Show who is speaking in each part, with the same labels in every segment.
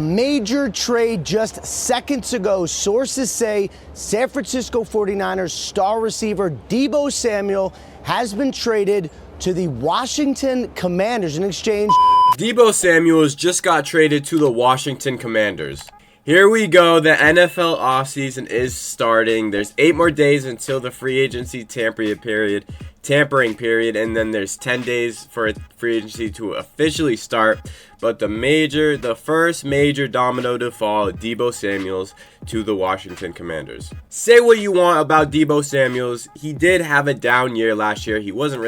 Speaker 1: Major trade just seconds ago. Sources say San Francisco 49ers star receiver Deebo Samuel has been traded to the Washington Commanders in exchange.
Speaker 2: Deebo Samuel just got traded to the Washington Commanders. Here we go. The NFL offseason is starting. There's 8 more days until the free agency tampering period, and then there's 10 days for free agency to officially start. But the first major domino to fall, Deebo Samuel to the Washington Commanders. Say what you want about Deebo Samuel. He did have a down year last year. He wasn't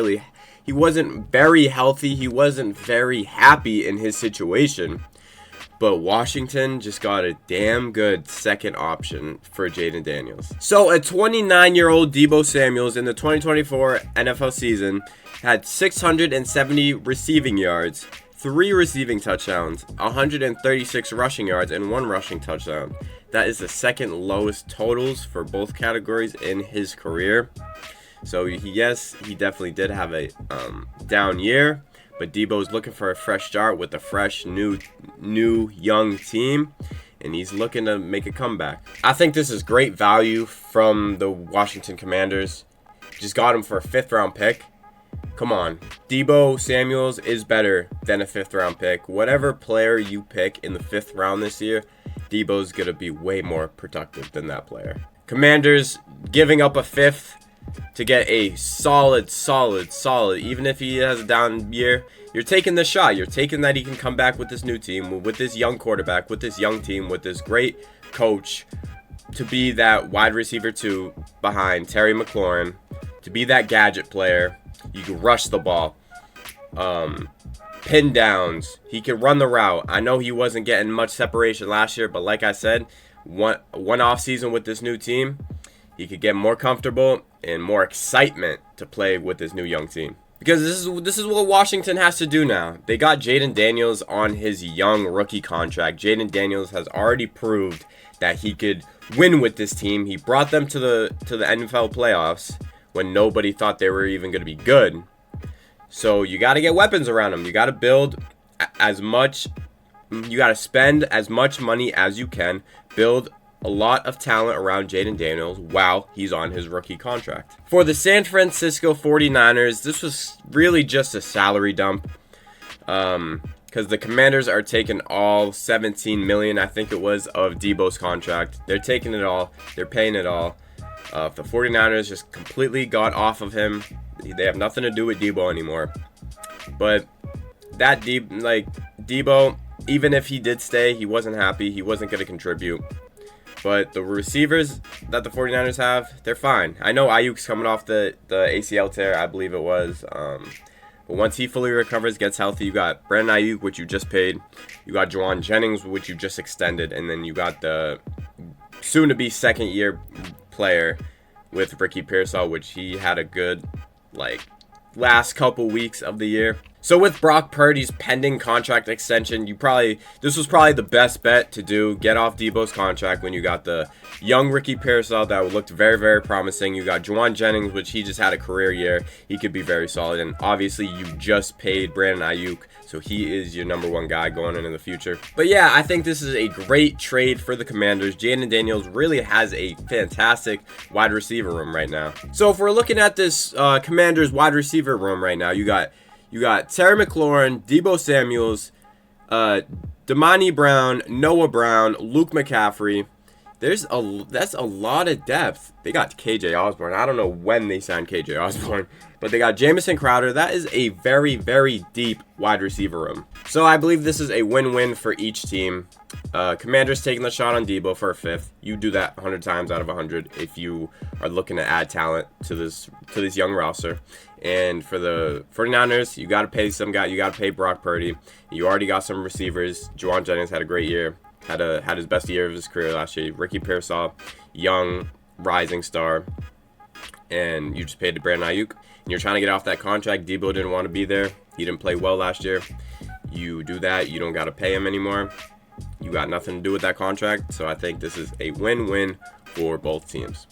Speaker 2: very healthy. He wasn't very happy in his situation. But Washington just got a damn good second option for Jayden Daniels. So a 29-year-old Deebo Samuel in the 2024 NFL season had 670 receiving yards, 3 receiving touchdowns, 136 rushing yards, and 1 rushing touchdown. That is the second lowest totals for both categories in his career. So yes, he definitely did have a down year. But Deebo's looking for a fresh start with a fresh, new young team, and he's looking to make a comeback. I think this is great value from the Washington Commanders. Just got him for a 5th-round pick. Come on. Deebo Samuel is better than a 5th-round pick. Whatever player you pick in the 5th round this year, Deebo's going to be way more productive than that player. Commanders giving up a 5th to get a solid, even if he has a down year, you're taking the shot. You're taking that he can come back with this new team, with this young quarterback, with this young team, with this great coach, to be that wide receiver 2 behind Terry McLaurin, to be that gadget player. You can rush the ball, pin downs. He can run the route. I know he wasn't getting much separation last year, but like I said, one off season with this new team, he could get more comfortable and more excitement to play with this new young team. Because this is what Washington has to do now. They got Jayden Daniels on his young rookie contract. Jayden Daniels has already proved that he could win with this team. He brought them to the NFL playoffs when nobody thought they were even going to be good. So you got to get weapons around him. You got to build you got to spend as much money as you can. Build a lot of talent around Jayden Daniels while he's on his rookie contract. For the San Francisco 49ers, this was really just a salary dump, because the Commanders are taking all $17 million, I think it was, of Deebo's contract. They're taking it all. They're paying it all. The 49ers just completely got off of him. They have nothing to do with Deebo anymore. But that Deebo, even if he did stay, he wasn't happy. He wasn't going to contribute. But the receivers that the 49ers have, they're fine. I know Ayuk's coming off the ACL tear, I believe it was. But once he fully recovers, gets healthy, you got Brandon Ayuk, which you just paid. You got Juwan Jennings, which you just extended. And then you got the soon-to-be second-year player with Ricky Pearsall, which he had a good, last couple weeks of the year. So with Brock Purdy's pending contract extension, this was probably the best bet to do. Get off Deebo's contract when you got the young Ricky Pearsall that looked very, very promising. You got Juwan Jennings, which he just had a career year. He could be very solid. And obviously you just paid Brandon Ayuk, so he is your number 1 guy going into the future. But yeah, I think this is a great trade for the Commanders. Jayden Daniels really has a fantastic wide receiver room right now. So if we're looking at this Commanders wide receiver room right now, you got Terry McLaurin, Deebo Samuel, Damani Brown, Noah Brown, Luke McCaffrey. That's a lot of depth. They got KJ Osborne. I don't know when they signed KJ Osborne, but they got Jamison Crowder. That is a very, very deep wide receiver room. So I believe this is a win-win for each team. Commanders taking the shot on Deebo for a 5th. You do that 100 times out of 100 if you are looking to add talent to this young roster. And for the 49ers, you got to pay some guy. You got to pay Brock Purdy. You already got some receivers. Juwan Jennings had a great year. Had his best year of his career last year. Ricky Pearsall, young, rising star. And you just paid to Brandon Ayuk. And you're trying to get off that contract. Deebo didn't want to be there. He didn't play well last year. You do that. You don't got to pay him anymore. You got nothing to do with that contract. So I think this is a win-win for both teams.